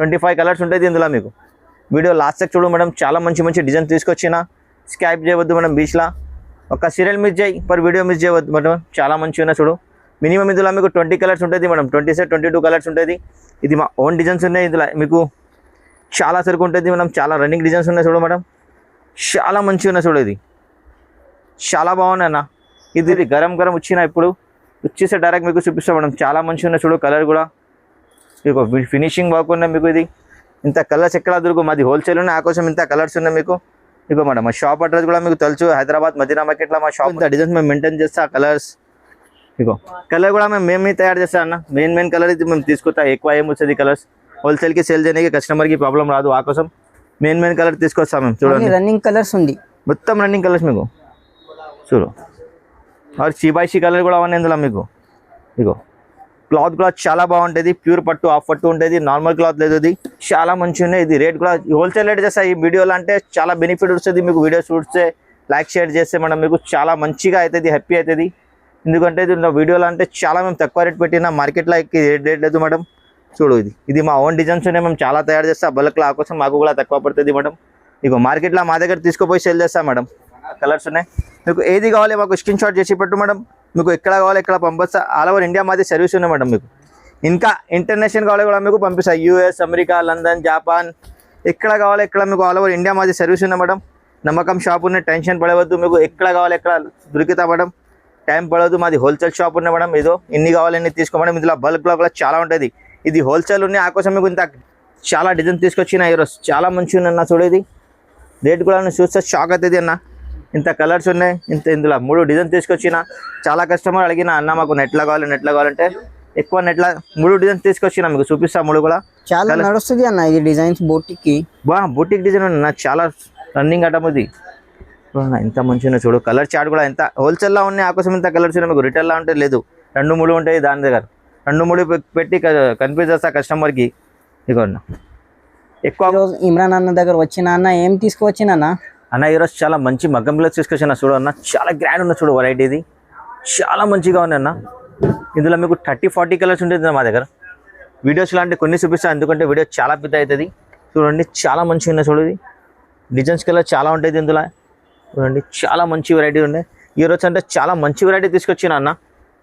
25 colours ఉంటుంది ఇందులో మీకు. వీడియో లాస్ట్ చూడు మేడం, చాలా మంచి మంచి డిజైన్ తీసుకొచ్చిన. స్కైప్ చేయవద్దు మేడం బీచ్లా, ఒక సీరియల్ మిస్ చేయి పర్ వీడియో మిస్ చేయవద్దు మేడం. చాలా మంచిగా ఉన్నాయి చూడు. మినిమం ఇందులో మీకు 20 కలర్స్ ఉంటుంది మేడం, 22 కలర్స్ ఉంటుంది. ఇది మా ఓన్ డిజైన్స్ ఉన్నాయి ఇందులో మీకు. చాలా సరుకు ఉంటుంది మేడం, చాలా రన్నింగ్ డిజైన్స్ ఉన్నాయి చూడు మేడం. చాలా మంచిగా ఉన్నాయి చూడు. ఇది చాలా బాగున్నాయి అన్న. ఇది గరం వచ్చిన ఇప్పుడు వచ్చేసే డైరెక్ట్ మీకు చూపిస్తాం మేడం. చాలా మంచిగా ఉన్నాయి చూడు. కలర్ కూడా మీకు ఫినిషింగ్ బాగున్నాయి మీకు. ఇది ఇంత కలర్స్ ఎక్కడ దొరుకు, మాది హోల్సేల్ ఉన్నాయి, ఆ కోసం ఇంత కలర్స్ ఉన్నాయి మీకు. ఇగో మేడం మా షాప్ అడ్రస్ కూడా మీకు తెలుసు, హైదరాబాద్ మదీనా మార్కెట్లో మా షాప్. ఇంత డిజైన్స్ మేము మెయింటైన్ చేస్తా. కలర్స్ ఇగో కలర్ కూడా మేమే తయారు చేస్తా అన్న. మెయిన్ కలర్ ఇది మేము తీసుకొస్తా. ఎక్కువ ఏమొస్తుంది కలర్స్, హోల్సేల్కి సేల్ చేయడానికి కస్టమర్కి ప్రాబ్లం రాదు, ఆ కోసం మెయిన్ కలర్ తీసుకొస్తాం మేము. చూడండి రన్నింగ్ కలర్స్ ఉంది, మొత్తం రన్నింగ్ కలర్స్ మీకు చూడు. और చీబాయిషీ కలర్ కూడా ఉన్నాయి ఇందులో మీకు. ఇగో క్లాత్ కూడా చాలా బాగుంటుంది, ప్యూర్ పట్టు, ఆఫ్ పట్టు ఉంటుంది, నార్మల్ క్లాత్ లేదు. ఇది చాలా మంచిగా ఉన్నాయి. ఇది రేట్ కూడా హోల్సేల్ రేట్ చేస్తా ఈ వీడియోలో, అంటే చాలా బెనిఫిట్ వస్తుంది మీకు. వీడియో చూస్తే లైక్ షేర్ చేస్తే మనం మీకు చాలా మంచిగా అవుతుంది, హ్యాపీ అవుతుంది. ఎందుకంటే ఇది వీడియోలో అంటే చాలా మేము తక్కువ రేట్ పెట్టిన, మార్కెట్లో రేట్ లేదు మేడం. చూడు ఇది మా ఓన్ డిజైన్స్ ఉన్నాయి, మేము చాలా తయారు చేస్తాం బల్క్లో, ఆ కోసం మాకు కూడా తక్కువ పడుతుంది మేడం. ఇగో మార్కెట్లో మా దగ్గర తీసుకుపోయి సేల్ చేస్తాం మేడం. కలర్స్ ఉన్నాయి మీకు. ఏది కావాలి మాకు స్క్రీన్ షాట్ చేసి పెట్టు మేడం. మీకు ఎక్కడ కావాలి ఎక్కడ పంపిస్తా. ఆల్ ఓవర్ ఇండియా మాది సర్వీస్ ఉన్నాయి మేడం మీకు. ఇంకా ఇంటర్నేషనల్ కావాలి కూడా మీకు పంపిస్తా. యూఎస్, అమెరికా, లండన్, జపాన్, ఎక్కడ కావాలి ఎక్కడ మీకు ఆల్ ఓవర్ ఇండియా మాది సర్వీస్ ఉన్నాయి మేడం. నమ్మకం షాప్ ఉన్నాయి, టెన్షన్ పడవద్దు. మీకు ఎక్కడ కావాలి ఎక్కడ దొరుకుతా మేడం, టైం పడవద్దు. మాది హోల్సేల్ షాప్ ఉన్నాయి మేడం. ఇదో ఎన్ని కావాలి ఎన్ని తీసుకో మేడం. ఇందులో బల్క్లో కూడా చాలా ఉంటుంది. ఇది హోల్సేల్ ఉన్నాయి, ఆ కోసం మీకు ఇంత చాలా డిజైన్ తీసుకొచ్చిన ఈరోజు. చాలా మంచిగా ఉంది అన్న చూడేది. రేట్ కూడా చూస్తే షాక్ అవుతుంది అన్న. ఇంత కలర్స్ ఉన్నాయి, ఇందులో 3 డిజైన్ తీసుకొచ్చిన. చాలా కస్టమర్ అడిగిన అన్న మాకు నెట్లో కావాలంటే ఎక్కువ నెట్లో 3 డిజైన్ తీసుకొచ్చిన, మీకు చూపిస్తా. 3 కూడా చాలా నడుస్తుంది అన్న ఇది డిజైన్స్. బోటిక్ డిజైన్ అన్న, చాలా రన్నింగ్ ఐటమ్ ఇది. ఇంత మంచిగా చూడు. కలర్ చార్ట్ కూడా ఎంత హోల్సేల్లో ఉన్నాయి, ఆ కోసం ఇంత కలర్స్ ఉన్నాయి మీకు. రిటైల్లో అంటే లేదు, 2-3 ఉంటాయి దాని దగ్గర. 2-3 పెట్టి కన్ఫ్యూజ్ చేస్తా కస్టమర్కి. ఇగో ఎక్కువ ఇమ్రాన్ అన్న దగ్గర వచ్చిన అన్న ఏం తీసుకువచ్చిన అన్న ఈరోజు చాలా మంచి మగ్గం బ్లౌజ్ తీసుకొచ్చిన చూడు అన్న. చాలా గ్రాండ్ ఉన్న చూడు వెరైటీ. ఇది చాలా మంచిగా ఉంది అన్న. ఇందులో మీకు 30-40 కలర్స్ ఉంటుంది మా దగ్గర. వీడియోస్ లాంటి కొన్ని చూపిస్తాను, ఎందుకంటే వీడియో చాలా పెద్ద అవుతుంది. చూడండి చాలా మంచిగా ఉన్నాయి చూడు. ఇది డిజైన్స్ కలర్ చాలా ఉంటుంది ఇందులో. చూడండి చాలా మంచి వెరైటీ ఉన్నాయి. ఈరోజు అంటే చాలా మంచి వెరైటీ తీసుకొచ్చిన అన్న.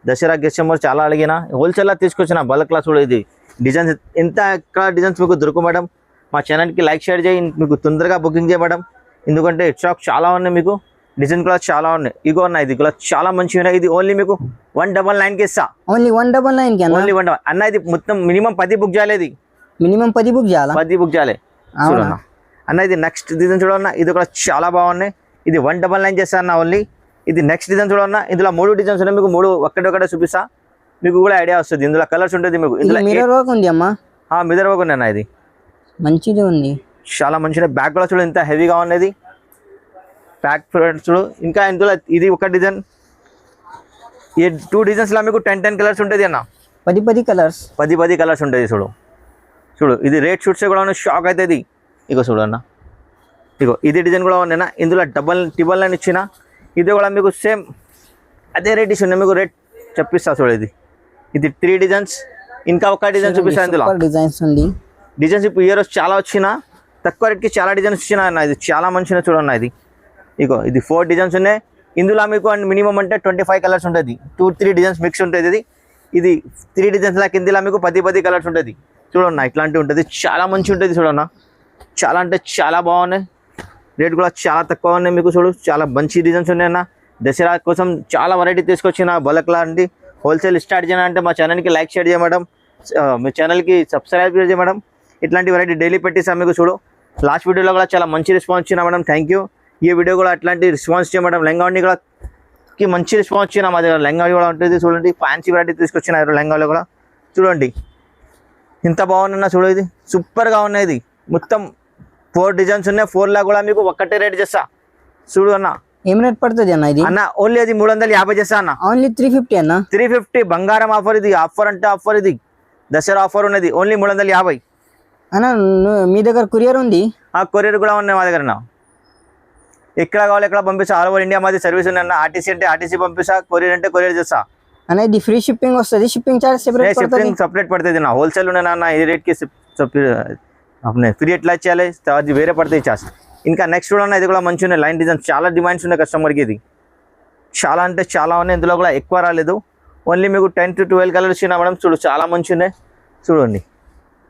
దసరా కస్టమర్ చాలా అడిగిన, హోల్సేల్లో తీసుకొచ్చిన బల్క్లా చూడు. ఇది డిజైన్స్ ఎంత ఎక్కడ డిజైన్స్ మీకు దొరుకు మేడం. మా ఛానల్కి లైక్ షేర్ చేయి, మీకు తొందరగా బుకింగ్ చేయ మేడం. ఎందుకంటే స్టాక్ చాలా ఉన్నాయి మీకు, డిజైన్ కూడా చాలా ఉన్నాయి. ఇగో ఉన్నాయి, ఇది కూడా చాలా మంచిగా ఉన్నాయి. ఇది ఓన్లీ మీకు 199కి ఇస్తా. ఓన్లీ 199 అన్న. ఇది మొత్తం మినిమం 10 బుక్ చేయాలి. ఇది మినిమం 10 బుక్ చేయాలి చూడన్నా అన్న. ఇది నెక్స్ట్ డిజైన్ చూడన్నా, ఇది కూడా చాలా బాగున్నాయి. ఇది 199 చేస్తా అన్న ఓన్లీ. ఇది నెక్స్ట్ డిజైన్ చూడన్నా. ఇందులో 3 డిజైన్స్ ఉన్నాయి మీకు. 3 ఒక్కటే చూపిస్తా, మీకు కూడా ఐడియా వస్తుంది. ఇందులో కలర్స్ ఉంటుంది మీకు. ఇందులో మిర్రర్ వర్క్ ఉంది అమ్మా. మిర్రర్ వర్క్ ఉంది అన్న. ఇది మంచిది ఉంది, చాలా మంచిగా. బ్యాక్ కూడా చూడు ఎంత హెవీగా ఉన్నది బ్యాక్ ఫ్రంట్ చూడు. ఇంకా ఇందులో ఇది ఒక డిజైన్, ఈ 2 డిజైన్స్లో మీకు 10 కలర్స్ ఉంటుంది అన్న. 10 కలర్స్ ఉంటుంది చూడు. ఇది రేట్ షూట్స్ కూడా షాక్ అవుతుంది. ఇగో చూడు అన్న. ఇగో ఇది డిజైన్ కూడా ఉంది అన్న. ఇందులో ట్రిపుల్ లైన్ ఇచ్చిన. ఇది కూడా మీకు సేమ్ అదే రేట్ ఇచ్చిన, మీకు రేట్ చెప్పిస్తా చూడు. ఇది 3 డిజైన్స్. ఇంకా ఒక డిజైన్ చూపిస్తాను. ఇందులో డిజైన్స్ ఇప్పుడు ఈరోజు చాలా వచ్చిన, తక్కువ రేట్కి చాలా డిజైన్స్ ఇచ్చిన అన్న. ఇది చాలా మంచిగా చూడన్న. ఇది ఇగో ఇది 4 డిజైన్స్ ఉన్నాయి. ఇందులో మీకు మినిమం అంటే 25 కలర్స్ ఉంటుంది. 2-3 డిజైన్స్ మిక్స్ ఉంటుంది. ఇది 3 డిజైన్స్ కిందలా మీకు 10 కలర్స్ ఉంటుంది చూడన్న. ఇట్లాంటివి ఉంటుంది, చాలా మంచి ఉంటుంది చూడన్న. చాలా అంటే చాలా బాగున్నాయి. రేట్ కూడా చాలా తక్కువ ఉన్నాయి మీకు. చూడు చాలా మంచి డిజైన్స్ ఉన్నాయి అన్న. దసరా కోసం చాలా వెరైటీ తీసుకొచ్చిన బల్క్లా అండి. హోల్సేల్ స్టార్ట్ చేయాలంటే మా ఛానల్కి లైక్ షేర్ చేయ మేడం, మీ ఛానల్కి సబ్స్క్రైబ్ చేయ మేడం. ఇట్లాంటి వెరైటీ డైలీ పెట్టిస్తాం మీకు. చూడు లాస్ట్ వీడియోలో కూడా చాలా మంచి రెస్పాన్స్ ఇచ్చిన మేడం, థ్యాంక్ యూ. ఈ వీడియో కూడా అట్లాంటి రెస్పాన్స్ ఇచ్చే మేడం. లెంగావని కూడా మంచి రెస్పాన్స్ ఇచ్చిన మా దగ్గర. లెంగావని కూడా ఉంటుంది చూడండి. ఫ్యాన్సీ వెరైటీ తీసుకొచ్చిన లెంగాలో కూడా చూడండి ఇంత బాగున్నా చూడు. ఇది సూపర్గా ఉన్నాయి. ఇది మొత్తం 4 డిజైన్స్ ఉన్నాయి. 4లా కూడా మీకు ఒక్కటే రేట్ చేస్తా చూడు అన్న. ఏం రేట్ పడుతుంది అన్న ఇది అన్న? ఓన్లీ అది 350 చేస్తా అన్న. ఓన్లీ 350 అన్న. 350 బంగారం ఆఫర్. ఇది ఆఫర్ అంటే ఆఫర్. ఇది దసరా ఆఫర్ ఉన్నది. ఓన్లీ 350 అన్న. మీ దగ్గర కొరియర్ ఉంది? కొరియర్ కూడా ఉన్నాయి మా దగ్గర. ఎక్కడ కావాలి ఎక్కడ పంపిస్తా. ఆల్ ఓవర్ ఇండియా మాది సర్వీస్ ఉంది అన్న. ఆర్టీసీ అంటే ఆర్టీసీ పంపిస్తా, కొరియర్ అంటే కొరియర్ చేస్తా అన్న. ఇది ఫ్రీ షిప్పింగ్ వస్తుంది, షిప్పింగ్ చార్జ్ సపరేట్ పడుతుంది. నా హోల్సేల్ ఉన్నాయి అన్న. ఈ రేట్కి अपने फ्री ఎట్లా ఇచ్చేయాలి అది వేరే పడితే ఇచ్చేస్తాం. ఇంకా నెక్స్ట్ చూడండి ఇది కూడా మంచిగా ఉన్నాయి లైన్ డిజైన్ చాలా డిమాండ్స్ ఉన్నాయి కస్టమర్కి ఇది చాలా అంటే చాలా ఉన్నాయి ఇందులో కూడా ఎక్కువ రాలేదు ఓన్లీ మీకు 10 to 12 కలర్స్ వచ్చినా మేడం చూడు చాలా మంచిగా ఉన్నాయి చూడండి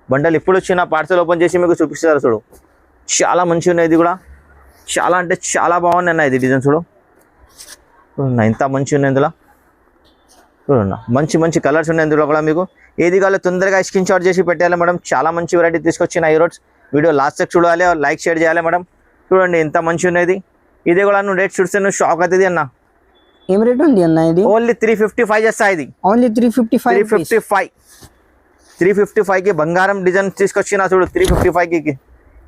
బండలు ఇప్పుడు వచ్చిన పార్సల్ ఓపెన్ చేసి మీకు చూపిస్తారు చూడు చాలా మంచిగా ఉన్నాయి ఇది కూడా చాలా అంటే చాలా బాగున్నాయి అన్న ఇది డిజైన్ చూడు ఇంత మంచిగా ఉన్నాయి ఇందులో చూడన్నా మంచి మంచి కలర్స్ ఉన్నాయి ఇందులో కూడా మీకు ఏది కావాలో తొందరగా స్క్రీన్ షాట్ చేసి పెట్టాలి మేడం చాలా మంచి వెరైటీ తీసుకొచ్చిన ఈరోజు వీడియో లాస్ట్ తక్ చూడాలి లైక్ షేర్ చేయాలి మేడం చూడండి ఎంత మంచిగా ఉన్నది ఇది కూడా నువ్వు రేట్ చూస్తే నువ్వు షాక్ అవుతుంది అన్న ఏం రేట్ ఉంది అన్న ఇది ఓన్లీ 355 చేస్తా ఇది ఓన్లీ 355 355కి బంగారం డిజైన్ తీసుకొచ్చిన చూడు 355కి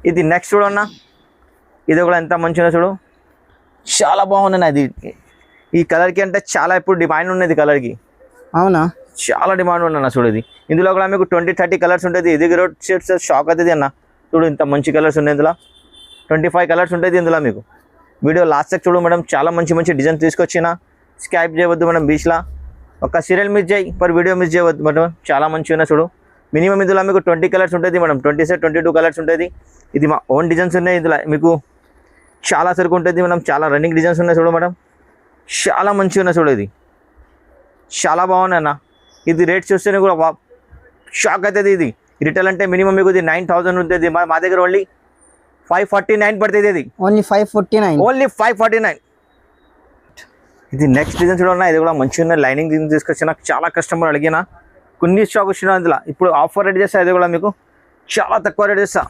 ఇది నెక్స్ట్ చూడన్నా ఇది కూడా ఎంత మంచిగా చూడు చాలా బాగుంది అది ఈ కలర్కి అంటే చాలా ఇప్పుడు డిమాండ్ ఉన్నది కలర్కి అవునా చాలా డిమాండ్ ఉన్నది చూడు ఇది ఇందులో కూడా మీకు 20-30 కలర్స్ ఉంటుంది ఇది రోడ్ షేడ్స్ షాక్ అవుతుంది అన్న చూడు ఇంత మంచి కలర్స్ ఉన్నాయి ఇందులో 25 కలర్స్ ఉంటుంది ఇందులో మీకు వీడియో లాస్ట్ తక్ చూడు మేడం చాలా మంచి మంచి డిజైన్ తీసుకొచ్చిన స్కైప్ చేయవద్దు మేడం బీచ్లా ఒక సీరియల్ మిస్ చేయి పర్ వీడియో మిస్ చేయవద్దు మేడం చాలా మంచిగా ఉన్నాయి చూడు మినిమం ఇందులో మీకు 20 కలర్స్ ఉంటుంది మేడం 22 కలర్స్ ఉంటుంది ఇది మా ఓన్ డిజైన్స్ ఉన్నాయి ఇందులో మీకు చాలా సరుకు ఉంటుంది మేడం చాలా రన్నింగ్ డిజైన్స్ ఉన్నాయి చూడు మేడం చాలా మంచిగా ఉన్నాయి చూడు ఇది చాలా బాగున్నాయి అన్న ఇది రేట్ చూస్తేనే కూడా షాక్ అవుతుంది ఇది రిటైల్ అంటే మినిమం మీకు ఇది 9000 ఉంటుంది మా దగ్గర ఓన్లీ 549 పడుతుంది ఇది ఓన్లీ 549 ఇది నెక్స్ట్ డిజైన్ చూడాలన్నా ఇది కూడా మంచిగా ఉన్న లైనింగ్ డిజైన్ తీసుకొచ్చిన చాలా కస్టమర్ అడిగిన కొన్ని స్టాక్ వచ్చిన అందులో ఇప్పుడు ఆఫర్ రేట్ చేస్తా ఇది కూడా మీకు చాలా తక్కువ రేట్ చేస్తా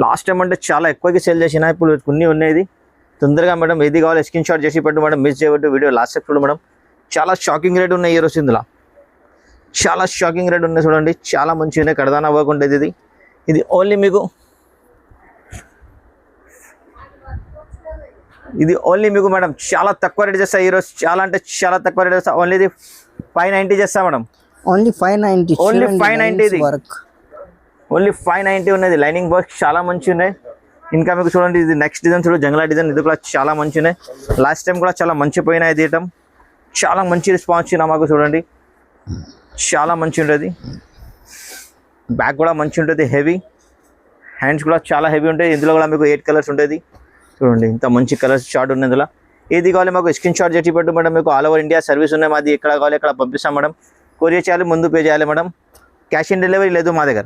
లాస్ట్ టైం అంటే చాలా ఎక్కువకి సేల్ చేసిన ఇప్పుడు కొన్ని ఉన్నాయి తొందరగా మేడం ఏది కావాలి స్క్రీన్ షాట్ చేసి పెట్టు మేడం మిస్ చేయవద్దు వీడియో లాస్ట్ చూడు మేడం చాలా షాకింగ్ రేట్ ఉన్నాయి ఈరోజు ఇందులో చాలా షాకింగ్ రేట్ ఉన్నాయి చూడండి చాలా మంచిగా ఉన్నాయి కడదానా వర్క్ ఉంటుంది ఇది ఓన్లీ మీకు మేడం చాలా తక్కువ రేట్ చేస్తా ఈరోజు చాలా అంటే చాలా తక్కువ రేట్ చేస్తా ఓన్లీ ఇది 590 చేస్తా మేడం ఓన్లీ 590 ఇది ఓన్లీ 590 ఉన్నది లైనింగ్ వర్క్ చాలా మంచిగా ఉన్నాయి ఇంకా మీకు చూడండి ఇది నెక్స్ట్ డిజైన్ చూడు జంగలా డిజైన్ ఇది కూడా చాలా మంచిగా ఉన్నాయి లాస్ట్ టైం కూడా చాలా మంచి పోయినాయి తీయటం చాలా మంచి రెస్పాన్స్ ఇచ్చిన మాకు చూడండి చాలా మంచి ఉంటుంది బ్యాక్ కూడా మంచి ఉంటుంది హెవీ హ్యాండ్స్ కూడా చాలా హెవీ ఉంటాయి ఇందులో కూడా మీకు 8 కలర్స్ ఉంటుంది చూడండి ఇంత మంచి కలర్స్ షార్ట్ ఉంది ఇందులో ఏది కావాలి మాకు స్క్రీన్ షాట్ చేసి పెట్టు మేడం మీకు ఆల్ ఓవర్ ఇండియా సర్వీస్ ఉన్నాయి మాది ఎక్కడ కావాలి ఎక్కడ పంపిస్తాం మేడం కొరియర్ చేయాలి ముందు పే చేయాలి మేడం క్యాష్ ఆన్ డెలివరీ లేదు మా దగ్గర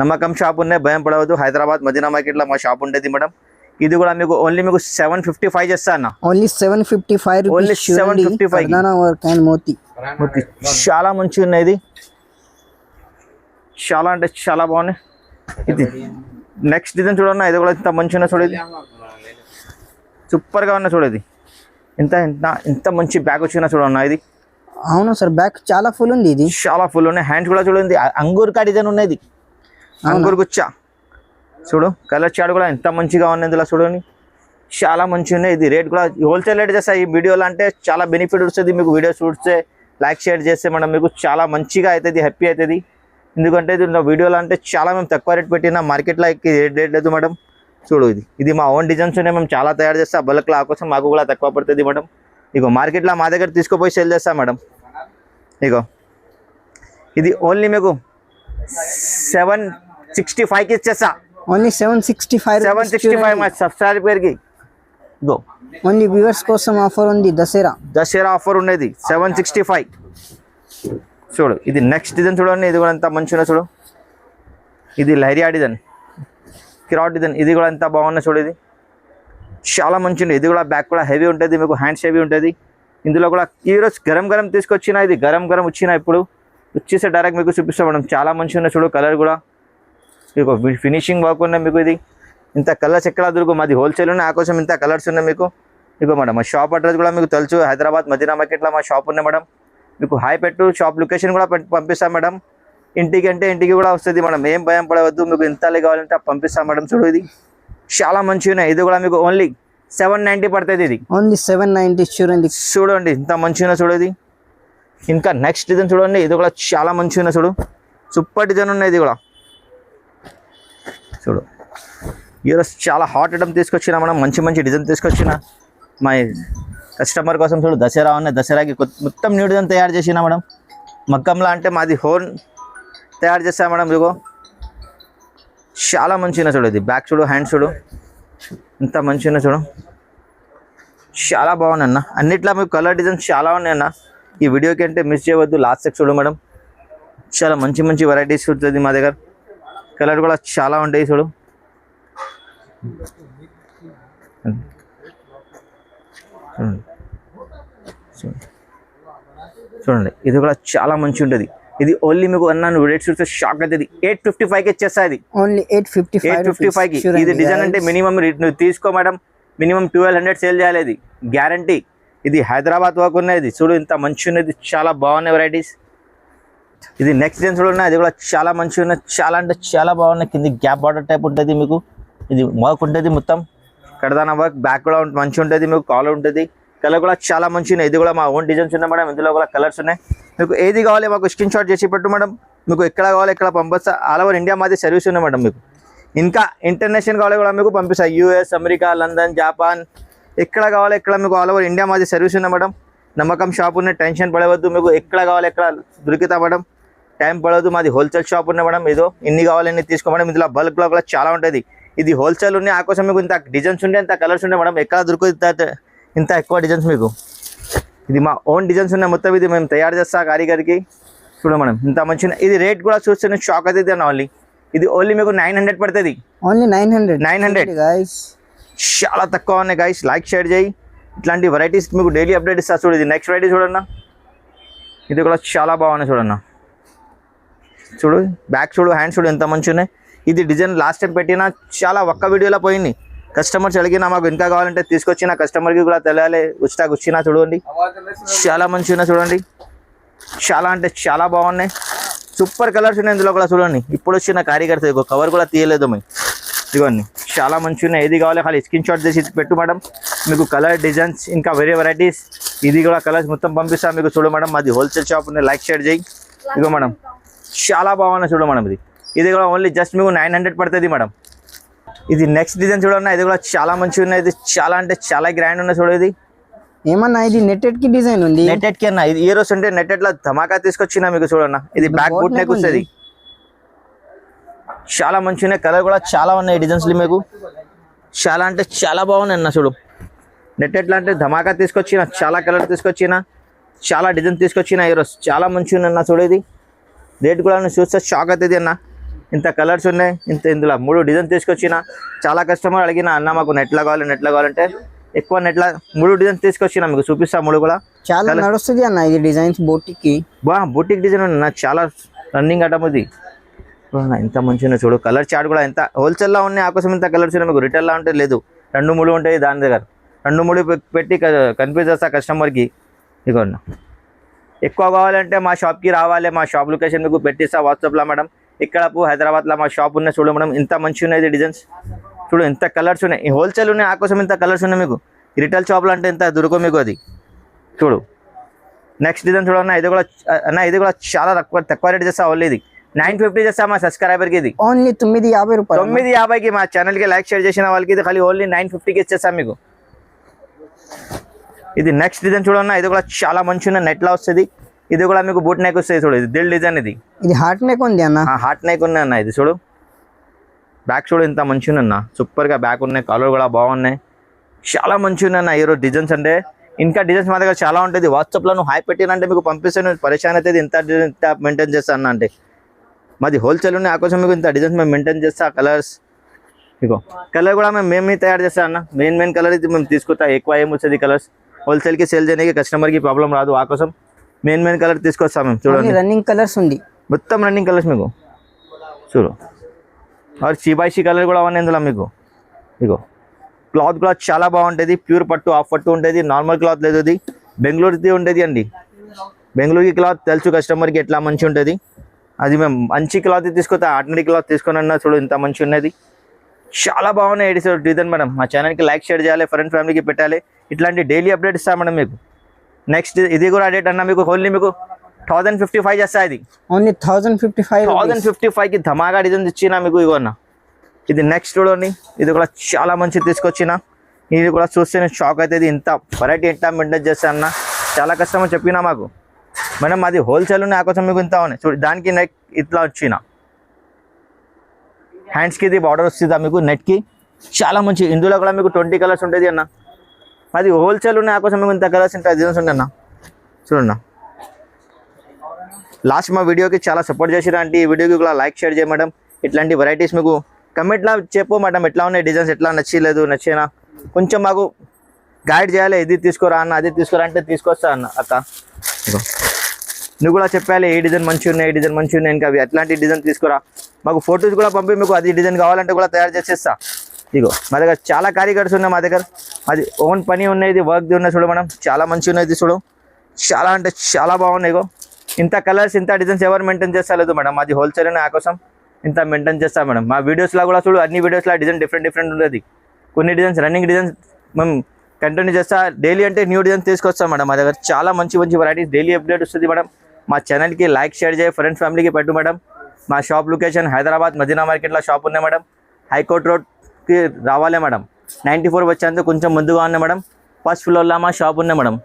నమ్మకం షాప్ ఉన్నాయి భయం పడవద్దు హైదరాబాద్ మదీనా మార్కెట్లో మా షాప్ ఉంటుంది మేడం ఇది కూడా మీకు ఓన్లీ మీకు 755 చేస్తా అన్న ఓన్లీ 755 ఓన్లీ 755 మోతి చాలా మంచిగా ఉన్నాయి ఇది చాలా అంటే చాలా బాగున్నాయి ఇది నెక్స్ట్ డిజైన్ చూడన్నా ఇది కూడా ఇంత మంచిగా చూడేది సూపర్గా ఉన్నా చూడేది ఇంత మంచి బ్యాగ్ వచ్చినా చూడన్నా ఇది అవును సార్ బ్యాగ్ చాలా ఫుల్ ఉంది ఇది చాలా ఫుల్ ఉన్నాయి హ్యాండ్స్ కూడా చూడండి అంగూర్ కా డిజైన్ ఉన్నది అంగూర్ గుచ్చా చూడు కలర్ చార్ట్ కూడా ఎంత మంచిగా ఉంది ఇందులో చూడండి చాలా మంచిగా ఉన్నాయి ఇది రేట్ కూడా హోల్సేల్ రేట్ చేస్తా ఈ వీడియోలో అంటే చాలా బెనిఫిట్ వస్తుంది మీకు వీడియో చూస్తే లైక్ షేర్ చేస్తే మనం మీకు చాలా మంచిగా అవుతుంది హ్యాపీ అవుతుంది ఎందుకంటే ఇది వీడియోలో అంటే చాలా మేము తక్కువ రేట్ పెట్టినా మార్కెట్లో రేట్ లేదు మేడం చూడు ఇది మా ఓన్ డిజైన్స్ ఉన్నాయి మేము చాలా తయారు చేస్తా బల్క్లో ఆ కోసం మాకు కూడా తక్కువ పడుతుంది మేడం ఇగో మార్కెట్లో మా దగ్గర తీసుకుపోయి సేల్ చేస్తా మేడం ఇగో ఇది ఓన్లీ మీకు 765కి ఇచ్చేస్తా ఓన్లీ 765 మా సబ్స్క్రైబర్కి ఇగో ఓన్లీ వ్యూవర్స్ కోసం ఆఫర్ ఉంది దసరా ఆఫర్ ఉన్నది 765 చూడు ఇది నెక్స్ట్ డిజైన్ చూడండి ఇది కూడా ఎంత మంచిగా చూడు ఇది లహరియా డిజైన్ కిరాట్ డిజైన్ ఇది కూడా ఎంత బాగున్నా చూడు ఇది చాలా మంచిగా ఇది కూడా బ్యాక్ కూడా హెవీ ఉంటుంది మీకు హ్యాండ్స్ హెవీ ఉంటుంది ఇందులో కూడా ఈరోజు గరం తీసుకొచ్చిన ఇది గరం వచ్చిన ఇప్పుడు వచ్చేసి డైరెక్ట్ మీకు చూపిస్తాం మేడం చాలా మంచిగా ఉన్నాయి చూడు కలర్ కూడా మీకు ఫినిషింగ్ వర్క్ ఉన్నాయి మీకు ఇది ఇంత కలర్స్ ఎక్కడ దొరుకు మాది హోల్సేల్ ఉన్నాయి ఆ కోసం ఇంత కలర్స్ ఉన్నాయి మీకు ఇగో మేడం మా షాప్ అడ్రస్ కూడా మీకు తెలుసు హైదరాబాద్ మదీనా మార్కెట్లో మా షాప్ ఉన్నాయి మేడం మీకు హాయ్ పెట్టు షాప్ లొకేషన్ కూడా పంపిస్తాం మేడం ఇంటికి కూడా వస్తుంది మేడం ఏం భయం పడవద్దు మీకు ఇంతలే కావాలంటే పంపిస్తాం మేడం చూడు ఇది చాలా మంచిగా ఉన్నాయి ఇది కూడా మీకు ఓన్లీ 790 పడుతుంది ఇది ఓన్లీ 790 చూడండి ఇంత మంచిగా చూడేది ఇంకా నెక్స్ట్ డిజైన్ చూడండి ఇది కూడా చాలా మంచిగా చూడు సూపర్ డిజైన్ ఉన్నాయి ఇది కూడా చూడు ఈరోజు చాలా హాట్ ఐటమ్ తీసుకొచ్చిన మనం మంచి డిజైన్ తీసుకొచ్చిన మా కస్టమర్ కోసం చూడు దసరా ఉన్నాయి దసరాకి మొత్తం న్యూ డిజైన్ తయారు చేసిన మేడం మగ్గంలా అంటే మాది హోన్ తయారు చేస్తా మేడం ఇదిగో చాలా మంచిగా చూడు, ఇది బ్యాక్ చూడు, హ్యాండ్ చూడు, ఇంత మంచిగా చూడు, చాలా బాగున్నాయి అన్న. అన్నిట్లో మీకు కలర్ డిజైన్స్ చాలా ఉన్నాయి అన్న. ఈ వీడియోకి అంటే మిస్ చేయవద్దు, లాస్ట్ సెక్స్ చూడు మేడం. చాలా మంచి మంచి వెరైటీస్ ఉంటుంది మా దగ్గర. కలర్ కూడా చాలా ఉంటాయి చూడు. చూడండి, ఇది కూడా చాలా మంచి ఉంటుంది. ఇది ఓన్లీ మీకు అన్నాను రేట్ చూస్తే షాక్ అవుతుంది. 855కి ఇచ్చేస్తా. ఇది ఓన్లీ 855కి. ఇది డిజైన్ అంటే మినిమం నువ్వు తీసుకో మేడం, మినిమం 1200 సేల్ చేయాలి. ఇది గ్యారంటీ. ఇది హైదరాబాద్ వర్క్ ఉన్నది చూడు, ఇంత మంచి ఉన్నది, చాలా బాగున్నాయి వెరైటీస్. ఇది నెక్స్ట్ డిజైన్ చూడండి, అది కూడా చాలా మంచిగా ఉన్నది, చాలా అంటే చాలా బాగున్నాయి. కింద గ్యాప్ బార్డర్ టైప్ ఉంటుంది మీకు. ఇది వర్క్ ఉంటుంది మొత్తం కడదానా వర్క్, బ్యాక్ కూడా మంచిగా ఉంటుంది మీకు, కాలర్ ఉంటుంది. కలర్ కూడా చాలా మంచిగా ఉన్నాయి. ఇది కూడా మా ఓన్ డిజైన్స్ ఉన్నాయి మేడం. ఇందులో కూడా కలర్స్ ఉన్నాయి. మీకు ఏది కావాలి మాకు స్క్రీన్ షాట్ చేసి పెట్టు మేడం. మీకు ఎక్కడ కావాలి ఎక్కడ పంపిస్తా. ఆల్ ఓవర్ ఇండియా మాది సర్వీస్ ఉన్నాయి మేడం. మీకు ఇంకా ఇంటర్నేషనల్ కావాలి కూడా మీకు పంపిస్తా. యూఎస్, అమెరికా, లండన్, జపాన్, ఎక్కడ కావాలి ఎక్కడ మీకు ఆల్ ఓవర్ ఇండియా మాది సర్వీస్ ఉన్నాయి మేడం. నమ్మకం షాప్ ఉన్నాయి, టెన్షన్ పడవద్దు. మీకు ఎక్కడ కావాలి ఎక్కడ దొరుకుతా మేడం, టైం పడవద్దు. మాది హోల్సేల్ షాప్ ఉన్నాయి మేడం. ఏదో ఇన్ని కావాలన్నీ తీసుకో మేడం. ఇందులో బల్క్లో కూడా చాలా ఉంటుంది. ఇది హోల్సేల్ ఉన్నాయి, ఆ కోసం మీకు ఇంత డిజైన్స్ ఉంటాయి, ఇంత కలర్స్ ఉంటాయి మేడం. ఎక్కడ దొరుకుతుంది ఇంత ఎక్కువ డిజైన్స్ మీకు. ఇది మా ఓన్ డిజైన్స్ ఉన్నాయి మొత్తం. ఇది మేము తయారు చేస్తా కారీగర్కి. చూడ మేడం ఇంత మంచిగా. ఇది రేట్ కూడా చూస్తే నేను షాక్ అవుతుంది అన్న. ఓన్లీ ఇది ఓన్లీ మీకు 900 పడుతుంది. ఓన్లీ 900 గైస్, చాలా తక్కువ ఉన్నాయి గైస్. లైక్ షేర్ చేయి. ఇట్లాంటి వెరైటీస్ మీకు డైలీ అప్డేట్ ఇస్తా. చూడు, ఇది నెక్స్ట్ వెరైటీ చూడన్నా. ఇది కూడా చాలా బాగున్నాయి చూడన్నా. చూడు బ్యాక్ చూడు, హ్యాండ్ చూడు, ఎంత మంచిగా ఉన్నాయి. ఇది డిజైన్ లాస్ట్ టైం పెట్టినా చాలా ఒక్క వీడియోలో పోయింది. కస్టమర్స్ అడిగినా మాకు ఇంకా కావాలంటే తీసుకొచ్చిన కస్టమర్కి కూడా తెలియాలి. ఉచితా వచ్చినా చూడండి, చాలా మంచిగా చూడండి. చాలా అంటే చాలా బాగున్నాయి. సూపర్ కలర్స్ ఉన్నాయి ఇందులో కూడా చూడండి. ఇప్పుడు వచ్చిన కారీగర్స్ కవర్ కూడా తీయలేదు మేము. ఇవన్నీ చాలా మంచిగా ఉన్నాయి. ఏది కావాలి ఖాళీ స్క్రీన్ షాట్ చేసి పెట్టు మేడం. మీకు కలర్ డిజైన్స్ ఇంకా వేరే వెరైటీస్ ఇది కూడా కలర్స్ మొత్తం పంపిస్తాను మీకు. చూడు మేడం, మాది హోల్సేల్ షాప్ ఉంది. లైక్ షేర్ చేయి. ఇగో మేడం చాలా బాగున్నాయి చూడు మేడం. ఇది కూడా ఓన్లీ జస్ట్ మీకు 900 పడుతుంది మేడం. ఇది నెక్స్ట్ డిజైన్ చూడన్నా. ఇది కూడా చాలా మంచిగా ఉన్నాయి. ఇది చాలా అంటే చాలా గ్రాండ్ ఉన్నాయి చూడు. ఇది ఏమన్నా ఇది నెట్టెడ్ కి డిజైన్ ఉంది. నెట్టెడ్ కి అన్న. ఇది ఈ రోజు అంటే నెట్టెడ్ లో ధమాకా తీసుకొచ్చినా మీకు చూడన్నా. ఇది బ్యాక్ బూట్ నెక్ వస్తుంది. చాలా మంచిగా ఉన్నాయి. కలర్ కూడా చాలా ఉన్నాయి డిజైన్స్ మీకు. చాలా అంటే చాలా బాగున్నాయి అన్న. చూడు నెట్టెడ్లో అంటే ధమాకా తీసుకొచ్చిన, చాలా కలర్ తీసుకొచ్చిన, చాలా డిజైన్ తీసుకొచ్చిన ఈరోజు. చాలా మంచిగా ఉన్నాయి అన్న. చూడు ఇది రేట్ కూడా చూస్తే షాక్ అవుతుంది అన్న. ఇంత కలర్స్ ఉన్నాయి, ఇందులో 3 డిజైన్ తీసుకొచ్చిన. చాలా కస్టమర్ అడిగిన అన్న మాకు నెట్లో కావాలంటే ఎక్కువ నెట్లో 3 డిజైన్స్ తీసుకొచ్చిన మీకు చూపిస్తా. 3 కూడా చాలా నడుస్తుంది అన్న. ఇది డిజైన్స్ బోటిక్కి బోటిక్ డిజైన్ ఉన్న చాలా రన్నింగ్ ఐటమ్ ఇది. ఇంత మంచిగా చూడు. కలర్ చార్ట్ కూడా ఎంత హోల్సేల్లో ఉన్నాయి, ఆ కోసం ఇంత కలర్స్ ఉన్నాయి మీకు. రిటైల్లో ఉంటే లేదు, 2-3 ఉంటాయి దాని దగ్గర. 2-3 పెట్టి కన్ఫ్యూజ్ చేస్తా కస్టమర్కి. ఇదిగోండి, ఎక్కువ కావాలంటే మా షాప్కి రావాలి. మా షాప్ లొకేషన్ మీకు పెట్టిస్తా వాట్సాప్లో మేడం. ఇక్కడ హైదరాబాద్లో మా షాప్ ఉన్నాయి చూడు మేడం. ఇంత మంచిగా ఉన్నాయి డిజైన్స్. చూడు ఎంత కలర్స్ ఉన్నాయి. హోల్సేల్ ఉన్నాయి, ఆ కోసం ఇంత కలర్స్ ఉన్నాయి మీకు. రిటైల్ షాప్లో అంటే ఇంత దొరకవు మీకు. అది చూడు నెక్స్ట్ డిజైన్ చూడన్నా. ఇది కూడా అన్న, ఇది కూడా చాలా తక్కువ రేట్ చేస్తా. ఓన్లీ ఇది 950 చేస్తా మా సబ్స్క్రైబర్కి. ఇది ఓన్లీ 950 రూపాయలు. 950కి మా ఛానల్కి లైక్ షేర్ చేసిన వాళ్ళకి ఇది ఖాళీ ఓన్లీ 950కి ఇచ్చేస్తాం మీకు. ఇది నెక్స్ట్ డిజైన్ చూడన్నా. ఇది కూడా చాలా మంచిగా నెట్లో వస్తుంది. ఇది కూడా మీకు బూట్ నెక్ వస్తుంది. చూడు ఇది దిల్ డిజైన్. ఇది హార్ట్ నెక్ ఉంది అన్న. హార్ట్ నెక్ ఉన్నాయి అన్న. ఇది చూడు బ్యాక్ చూడు ఇంత మంచిగా అన్న. సూపర్గా బ్యాక్ ఉన్నాయి. కలర్ కూడా బాగున్నాయి. చాలా మంచిగా ఉన్నాయి అన్న ఈరోజు డిజైన్స్. అంటే ఇంకా డిజైన్స్ మా దగ్గర చాలా ఉంటుంది. వాట్సాప్లో నువ్వు హాయ్ పెట్టినంటే మీకు పంపిస్తాను. పరిశాన్ అవుతుంది ఇంత డిజైన్ ఇంత మెయింటైన్ చేస్తా అన్న. అంటే మాది హోల్సేల్ ఉన్నాయి, ఆ కోసం మీకు ఇంత డిజైన్స్ మేము మెయింటైన్ చేస్తా. కలర్స్ ఇగో కలర్ కూడా మేము తయారు చేస్తా అన్న. మెయిన్ కలర్ ఇది మేము తీసుకుంటా. ఎక్కువ ఏమొస్తుంది కలర్స్ హోల్సేల్కి సేల్ చేయడానికి కస్టమర్కి ప్రాబ్లం రాదు, ఆ కోసం మెయిన్ కలర్ తీసుకొస్తాం మేము. చూడండి రన్నింగ్ కలర్స్ ఉంది మొత్తం. రన్నింగ్ కలర్స్ మీకు చూడు. और చీబాయిషీ కలర్ కూడా ఉన్నాయి ఇందులో మీకు. ఇగో క్లాత్ కూడా చాలా బాగుంటుంది. ప్యూర్ పట్టు, ఆఫ్ పట్టు ఉంటుంది. నార్మల్ క్లాత్ లేదు, ఇది బెంగళూరుది ఉంటుంది అండి. బెంగళూరుకి క్లాత్ తెలుసు కస్టమర్కి ఎట్లా మంచి ఉంటుంది. అది మేము మంచి క్లాత్ తీసుకొస్తా. ఆర్డినరీ క్లాత్ తీసుకొని అన్నా. చూడు ఇంత మంచి ఉన్నది. చాలా బాగున్నాయి డిజైన్ మేడం. మా ఛానల్కి లైక్ షేర్ చేయాలి, ఫ్రెండ్ ఫ్యామిలీకి పెట్టాలి. ఇట్లాంటి డైలీ అప్డేట్ ఇస్తాం మేడం మీకు. నెక్స్ట్ ఇది కూడా అప్డేట్ అన్నా మీకు. ఓన్లీ మీకు 1055 చేస్తా. ఇది ఓన్లీ 1055కి ధమాగా డిజైన్ ఇచ్చినా మీకు. ఇగో అన్న ఇది నెక్స్ట్ చూడండి. ఇది కూడా చాలా మంచి తీసుకొచ్చిన. ఇది కూడా చూస్తే నేను షాక్ అవుతుంది. ఇంత వెరైటీ ఎట్లా మెయింటైన్ చేస్తా అన్న. చాలా కస్టమర్ చెప్పినా మాకు మేడం అది హోల్సేల్ ఉన్నాయి, ఆ కోసం మీకు ఇంత ఉన్నాయి. చూడు దానికి నెక్ ఇట్లా వచ్చిన హ్యాండ్స్కి ఇది బార్డర్ వస్తుందా మీకు నెట్కి, చాలా మంచి. ఇందులో కూడా మీకు 20 కలర్స్ ఉంటుంది అన్న. అది హోల్సేల్ ఉన్నాయి, ఆ కోసం మీకు ఇంత కలర్స్ ఉంటాయి, డిజైన్స్ ఉన్నాయి అన్న. చూడన్నా, లాస్ట్ మా వీడియోకి చాలా సపోర్ట్ చేసిరా అంటే ఈ వీడియోకి కూడా లైక్ షేర్ చేయ మేడం. ఇట్లాంటి వెరైటీస్ మీకు కమెంట్లో చెప్పు మేడం, ఎట్లా ఉన్నాయి డిజైన్స్, ఎట్లా నచ్చలేదు నచ్చేనా, కొంచెం మాకు గైడ్ చేయాలి. ఇది తీసుకోరా అన్న, అది తీసుకోరా అంటే తీసుకొస్తా అన్న. అక్క నువ్వు కూడా చెప్పాలి ఏ డిజైన్ మంచిగా ఉన్నాయి, ఏ డిజైన్ మంచిగా ఉన్నాయి, ఇంకా అవి అట్లాంటి డిజైన్ తీసుకురా. మాకు ఫొటోస్ కూడా పంపి మీకు అది డిజైన్ కావాలంటే కూడా తయారు చేసేస్తా. ఇగో మా దగ్గర చాలా కారీగర్స్ ఉన్నాయి, మా దగ్గర అది ఓన్ పని ఉన్నాయి, వర్క్ది ఉన్నాయి. చూడు మేడం, చాలా మంచిగా ఉన్నాయి చూడు, చాలా అంటే చాలా బాగున్నాయి. ఇగో ఇంత కలర్స్ ఇంత డిజైన్స్ ఎవరు మెయింటైన్ చేస్తలేదు మేడం, అది హోల్సేల్ ఆ కోసం ఇంత మెయింటైన్ చేస్తాం మేడం. మా వీడియోస్లో కూడా చూడు, అన్ని వీడియోస్లో డిజైన్ డిఫరెంట్ ఉంటుంది. కొన్ని డిజైన్స్ రన్నింగ్ డిజైన్స్ మేము కంటిన్యూ చేస్తా, డైలీ అంటే న్యూ డిజైన్స్ తీసుకొస్తాం మేడం. మా దగ్గర చాలా మంచి వెరైటీస్ డైలీ అప్డేట్ వస్తుంది మేడం. మా ఛానల్కి లైక్ షేర్ చేయి, ఫ్రెండ్స్ ఫ్యామిలీకి పెట్టు మేడం. మా షాప్ లొకేషన్ హైదరాబాద్ మదీనా మార్కెట్లో షాప్ ఉన్నాయి మేడం. హైకోర్ట్ రోడ్కి రావాలి మేడం. 94 వచ్చేందుకు కొంచెం ముందుగా ఉన్నాయి మేడం. ఫస్ట్ ఫ్లోర్లో మా షాప్ ఉన్నాయి మేడం.